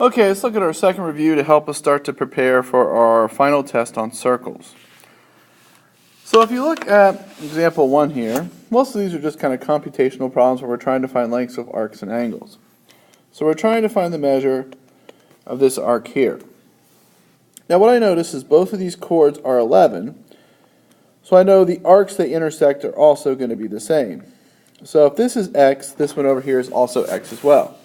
Okay, let's look at our second review to help us start to prepare for our final test on circles. So if you look at example 1 here, most of these are just kind of computational problems where we're trying to find lengths of arcs and angles. So we're trying to find the measure of this arc here. Now what I notice is both of these chords are 11, so I know the arcs they intersect are also going to be the same. So if this is x, this one over here is also x as well.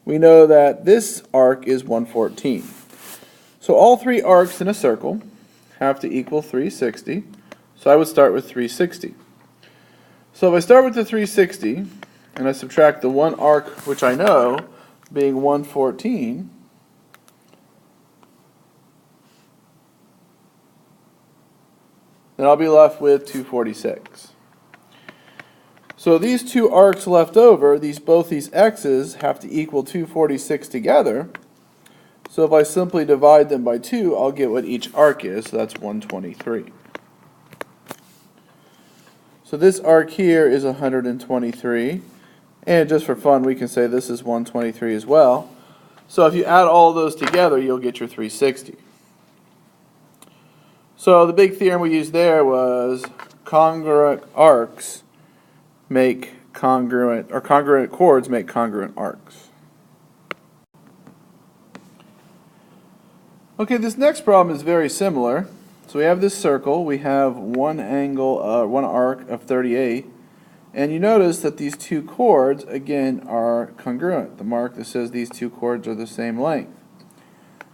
We know that this arc is 114. So all three arcs in a circle have to equal 360. So I would start with 360. So if I start with the 360 and I subtract the one arc which I know being 114, then I'll be left with 246. So these two arcs left over, both these x's have to equal 246 together. So if I simply divide them by 2, I'll get what each arc is, so that's 123. So this arc here is 123, and just for fun we can say this is 123 as well. So if you add all those together, you'll get your 360. So the big theorem we used there was congruent arcs make congruent, or congruent chords make congruent arcs. Okay, this next problem is very similar. So we have this circle, we have one arc of 38, and you notice that these two chords again are congruent. The mark that says these two chords are the same length.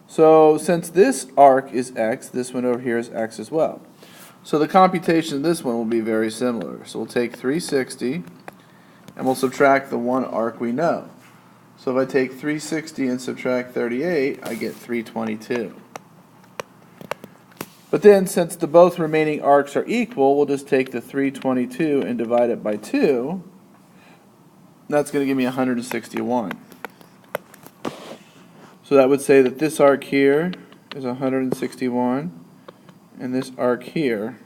So since this arc is x, this one over here is x as well. So the computation of this one will be very similar. So we'll take 360 and we'll subtract the one arc we know. So if I take 360 and subtract 38, I get 322. But then since the both remaining arcs are equal, we'll just take the 322 and divide it by 2. That's going to give me 161. So that would say that this arc here is 161. And this arc here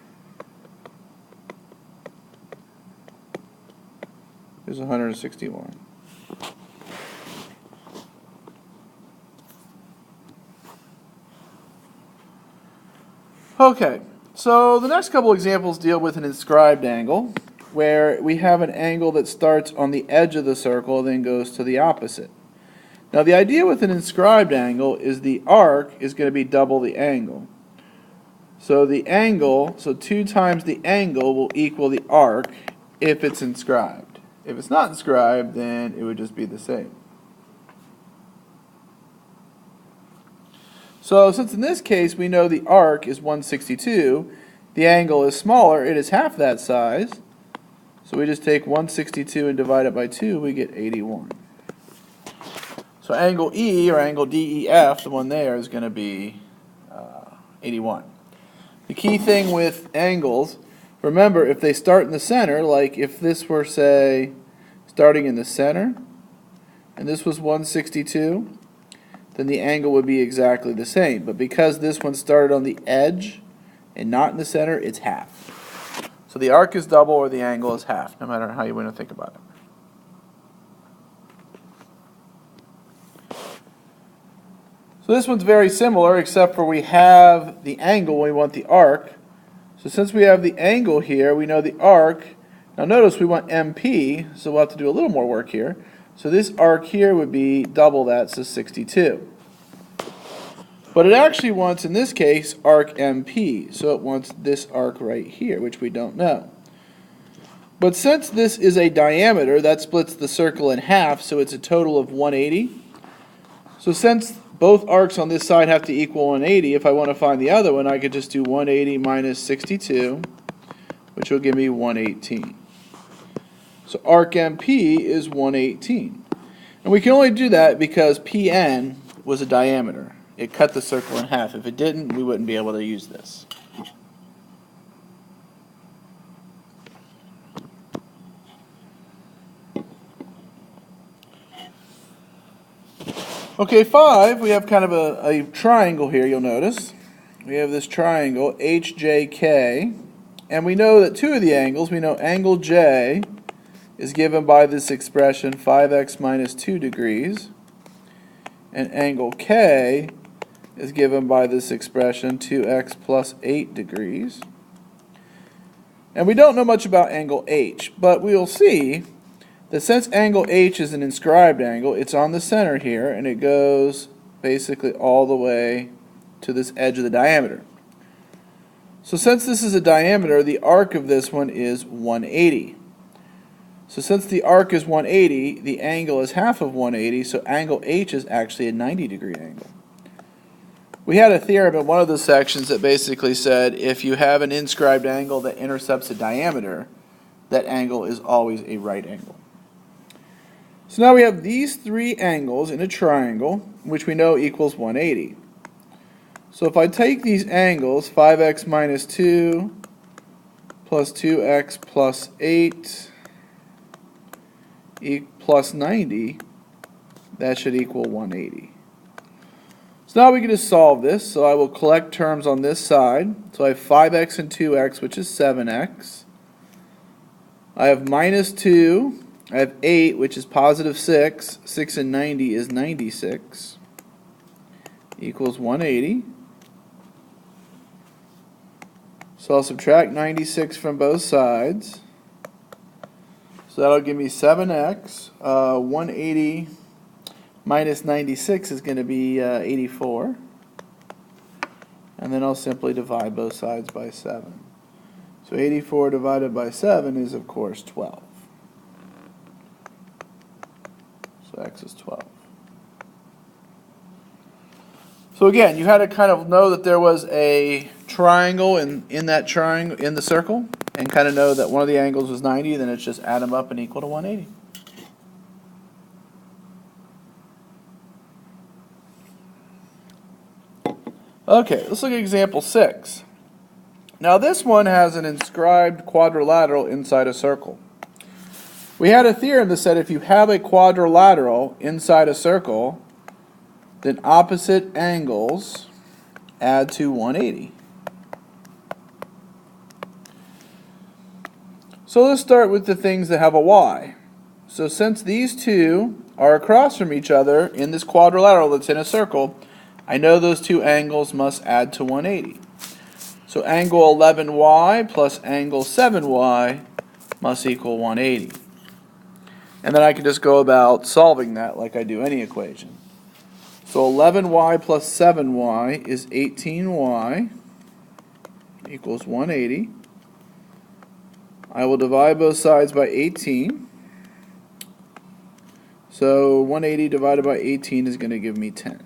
is 161. Okay, so the next couple examples deal with an inscribed angle, where we have an angle that starts on the edge of the circle and then goes to the opposite. Now the idea with an inscribed angle is the arc is going to be double the angle. So the angle, so 2 times the angle will equal the arc if it's inscribed. If it's not inscribed, then it would just be the same. So since in this case we know the arc is 162, the angle is smaller, it is half that size. So we just take 162 and divide it by 2, we get 81. So angle E, or angle DEF, the one there, is going to be 81. The key thing with angles, remember if they start in the center, like if this were say starting in the center and this was 162, then the angle would be exactly the same. But because this one started on the edge and not in the center, it's half. So the arc is double or the angle is half, no matter how you want to think about it. So this one's very similar, except for we have the angle, we want the arc. So since we have the angle here, we know the arc. Now notice we want MP, so we'll have to do a little more work here. So this arc here would be double that, so 62. But it actually wants, in this case, arc MP. So it wants this arc right here, which we don't know. But since this is a diameter, that splits the circle in half, so it's a total of 180. So since both arcs on this side have to equal 180, if I want to find the other one, I could just do 180 minus 62, which will give me 118. So arc MP is 118. And we can only do that because PN was a diameter. It cut the circle in half. If it didn't, we wouldn't be able to use this. Okay, 5, we have kind of a triangle here, you'll notice. We have this triangle, HJK, and we know that 2 of the angles, we know angle J is given by this expression 5x minus 2 degrees, And angle K is given by this expression, 2x plus 8 degrees. And we don't know much about angle H, but we'll see that since angle H is an inscribed angle, it's on the center here, and it goes basically all the way to this edge of the diameter. So since this is a diameter, the arc of this one is 180. So since the arc is 180, the angle is half of 180, so angle H is actually a 90-degree angle. We had a theorem in one of the sections that basically said if you have an inscribed angle that intercepts a diameter, that angle is always a right angle. So now we have these three angles in a triangle, which we know equals 180. So if I take these angles, 5x minus 2 plus 2x plus 8 plus 90, that should equal 180. So now we can just solve this. So I will collect terms on this side. So I have 5x and 2x, which is 7x. I have minus 2. I have 8, which is positive 6. 6 and 90 is 96. Equals 180. So I'll subtract 96 from both sides. So that'll give me 7x. 180 minus 96 is going to be 84. And then I'll simply divide both sides by 7. So 84 divided by 7 is, of course, 12. So x is 12. So again, you had to kind of know that there was a triangle in that triangle, in the circle, and kind of know that one of the angles was 90, then it's just add them up and equal to 180. Okay, let's look at example 6. Now this one has an inscribed quadrilateral inside a circle. We had a theorem that said if you have a quadrilateral inside a circle, then opposite angles add to 180. So let's start with the things that have a y. So since these two are across from each other in this quadrilateral that's in a circle, I know those two angles must add to 180. So angle 11y plus angle 7y must equal 180. And then I can just go about solving that like I do any equation. So 11y plus 7y is 18y equals 180. I will divide both sides by 18. So 180 divided by 18 is going to give me 10.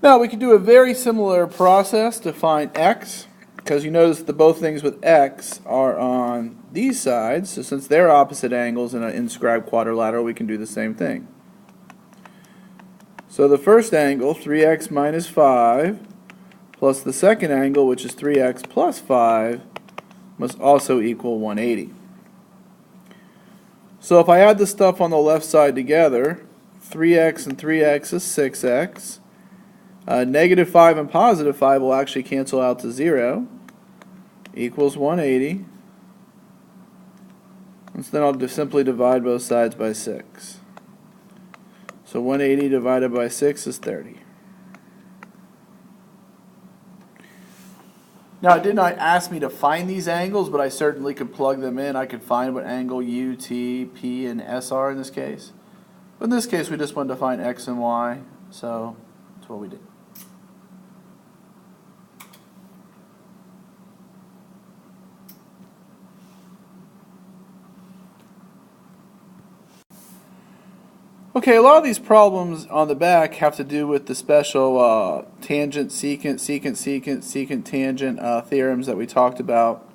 Now we can do a very similar process to find x, because you notice that both things with x are on these sides, so since they're opposite angles in an inscribed quadrilateral, we can do the same thing. So the first angle, 3x minus 5, plus the second angle, which is 3x plus 5, must also equal 180. So if I add the stuff on the left side together, 3x and 3x is 6x. Negative 5 and positive 5 will actually cancel out to 0, equals 180. And so then I'll just simply divide both sides by 6. So 180 divided by 6 is 30. Now, it did not ask me to find these angles, but I certainly could plug them in. I could find what angle U, T, P, and S are in this case. But in this case, we just wanted to find X and Y, so that's what we did. Okay, a lot of these problems on the back have to do with the special tangent, secant, secant, secant, secant, tangent theorems that we talked about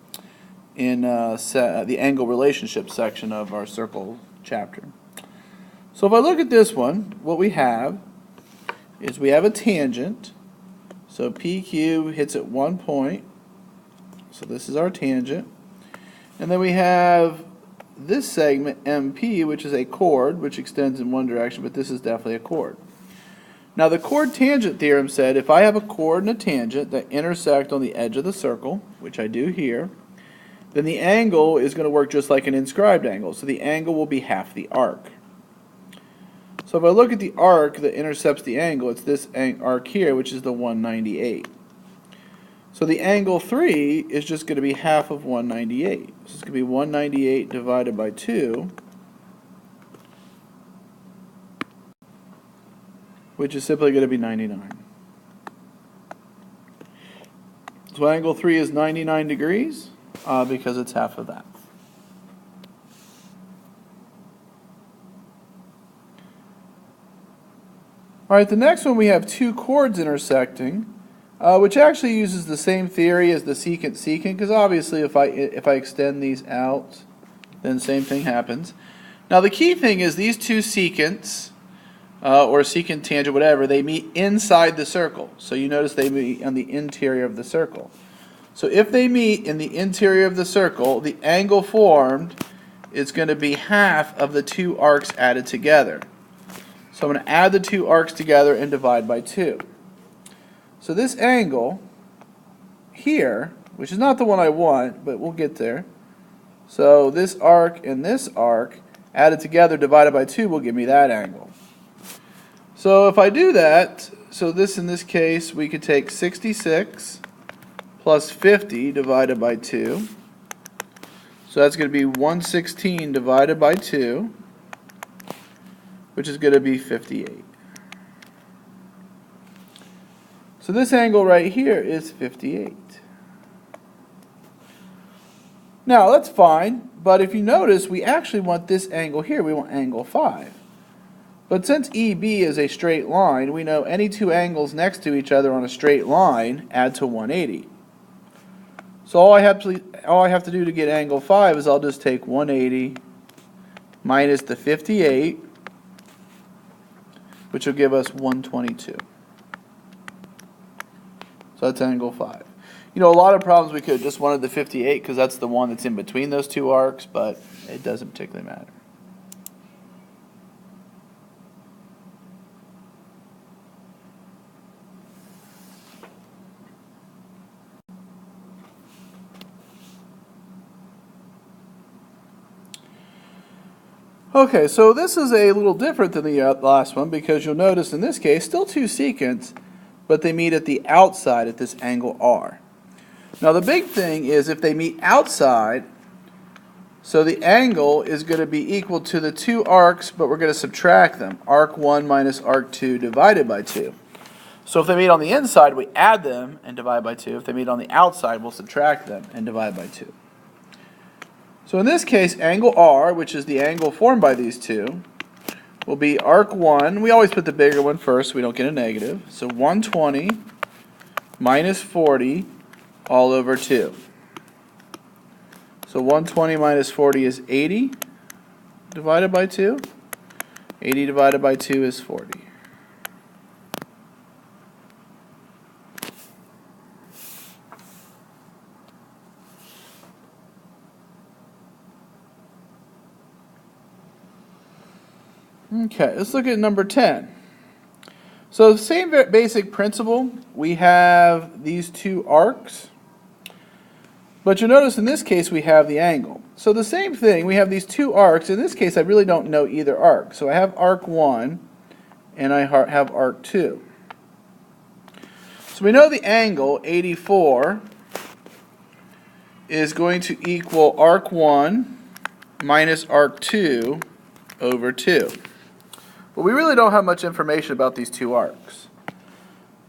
in the angle relationship section of our circle chapter. So if I look at this one, what we have is we have a tangent. So PQ hits at one point. So this is our tangent. And then we have this segment, MP, which is a chord, which extends in one direction, but this is definitely a chord. Now the chord tangent theorem said if I have a chord and a tangent that intersect on the edge of the circle, which I do here, then the angle is going to work just like an inscribed angle. So the angle will be half the arc. So if I look at the arc that intercepts the angle, it's this arc here, which is the 198. So the angle 3 is just going to be half of 198. So it's going to be 198 divided by 2, which is simply going to be 99. So angle 3 is 99 degrees because it's half of that. All right, the next one we have two chords intersecting, which actually uses the same theory as the secant-secant, because obviously if I extend these out, then same thing happens. Now the key thing is these two secants, or secant tangent, whatever, they meet inside the circle. So you notice they meet on the interior of the circle. So if they meet in the interior of the circle, the angle formed is going to be half of the two arcs added together. So I'm going to add the two arcs together and divide by 2. So this angle here, which is not the one I want, but we'll get there. So this arc and this arc added together divided by 2 will give me that angle. So if I do that, so this in this case we could take 66 plus 50 divided by 2. So that's going to be 116 divided by 2, which is going to be 58. So this angle right here is 58. Now that's fine, but if you notice, we actually want this angle here. We want angle 5. But since EB is a straight line, we know any two angles next to each other on a straight line add to 180. So all I have to do to get angle 5 is I'll just take 180 minus the 58, which will give us 122. So that's angle 5. You know, a lot of problems we could have just wanted the 58 because that's the one that's in between those two arcs, but it doesn't particularly matter. Okay, so this is a little different than the last one because you'll notice in this case, still two secants, but they meet at the outside at this angle R. Now the big thing is if they meet outside, so the angle is going to be equal to the two arcs, but we're going to subtract them. Arc 1 minus arc 2 divided by 2. So if they meet on the inside, we add them and divide by 2. If they meet on the outside, we'll subtract them and divide by 2. So in this case, angle R, which is the angle formed by these two, will be arc 1. We always put the bigger one first so we don't get a negative. So 120 minus 40 all over 2. So 120 minus 40 is 80 divided by 2. 80 divided by 2 is 40. Okay, let's look at number 10. So the same basic principle, we have these two arcs, but you'll notice in this case we have the angle. So the same thing, we have these two arcs. In this case I really don't know either arc. So I have arc 1 and I have arc 2. So we know the angle, 84, is going to equal arc 1 minus arc 2 over 2. But we really don't have much information about these two arcs.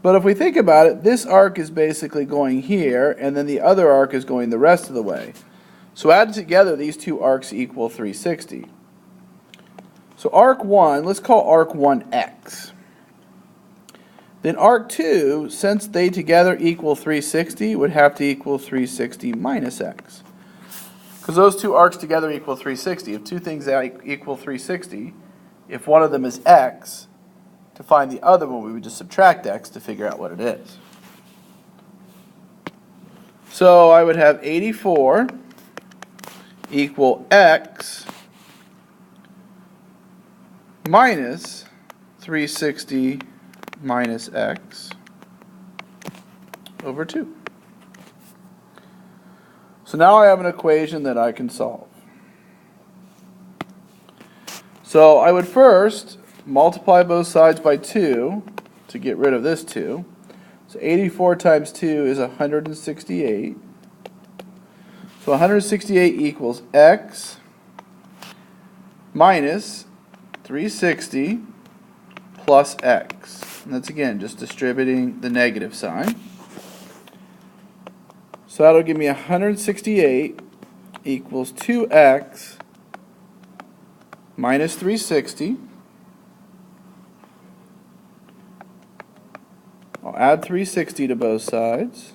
But if we think about it, this arc is basically going here, and then the other arc is going the rest of the way. So added together, these two arcs equal 360. So arc 1, let's call arc 1 x. Then arc 2, since they together equal 360, would have to equal 360 minus x. Because those two arcs together equal 360. If two things equal 360, if one of them is x, to find the other one, we would just subtract x to figure out what it is. So I would have 84 equal x minus 360 minus x over 2. So now I have an equation that I can solve. So I would first multiply both sides by 2 to get rid of this 2. So 84 times 2 is 168. So 168 equals x minus 360 plus x. And that's again just distributing the negative sign. So that'll give me 168 equals 2x minus 360. I'll add 360 to both sides.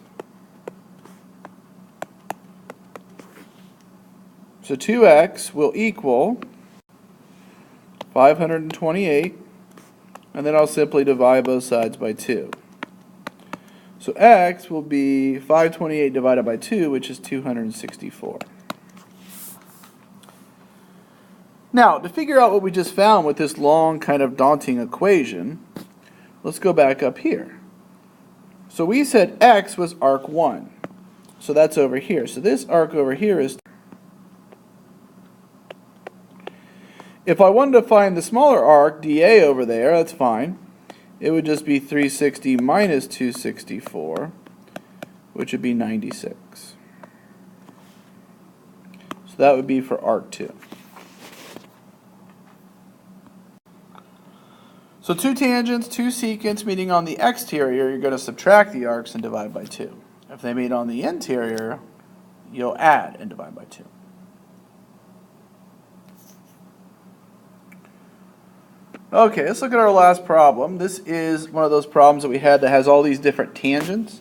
So 2x will equal 528, and then I'll simply divide both sides by 2. So x will be 528 divided by 2, which is 264. Now, to figure out what we just found with this long, kind of daunting equation, let's go back up here. So we said x was arc 1. So that's over here. So this arc over here is... If I wanted to find the smaller arc, dA over there, that's fine. It would just be 360 minus 264, which would be 96. So that would be for arc 2. So two tangents, two secants meeting on the exterior, you're going to subtract the arcs and divide by 2. If they meet on the interior, you'll add and divide by 2. Okay, let's look at our last problem. This is one of those problems that we had that has all these different tangents.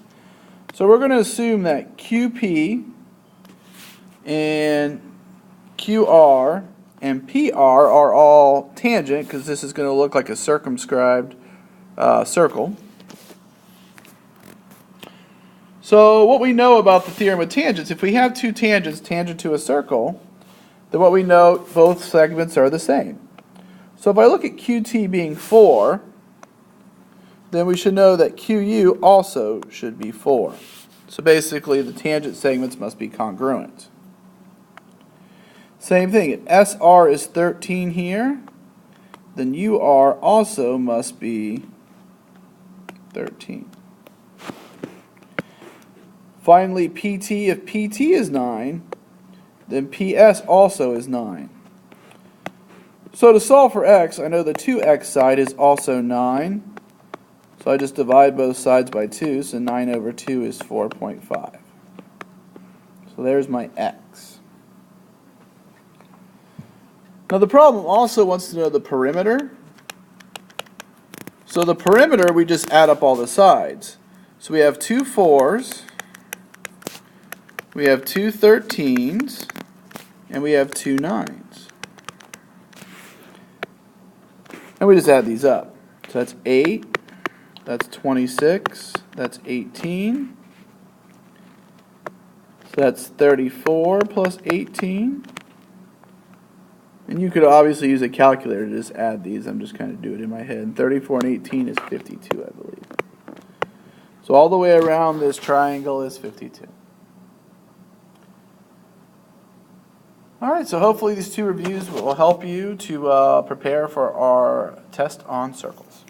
So we're going to assume that QP and QR and PR are all tangent, because this is going to look like a circumscribed circle. So what we know about the theorem of tangents, if we have two tangents tangent to a circle, then what we know, both segments are the same. So if I look at QT being 4, then we should know that QU also should be 4. So basically the tangent segments must be congruent. Same thing, if SR is 13 here, then UR also must be 13. Finally, PT, if PT is 9, then PS also is 9. So to solve for x, I know the 2x side is also 9. So I just divide both sides by 2, so 9 over 2 is 4.5. So there's my x. Now the problem also wants to know the perimeter. So the perimeter, we just add up all the sides. So we have two 4s, we have two 13s, and we have two 9s. And we just add these up. So that's 8, that's 26, that's 18. So that's 34 plus 18. And you could obviously use a calculator to just add these. I'm just kind of doing it in my head. And 34 and 18 is 52, I believe. So all the way around this triangle is 52. Alright, so hopefully these two reviews will help you to prepare for our test on circles.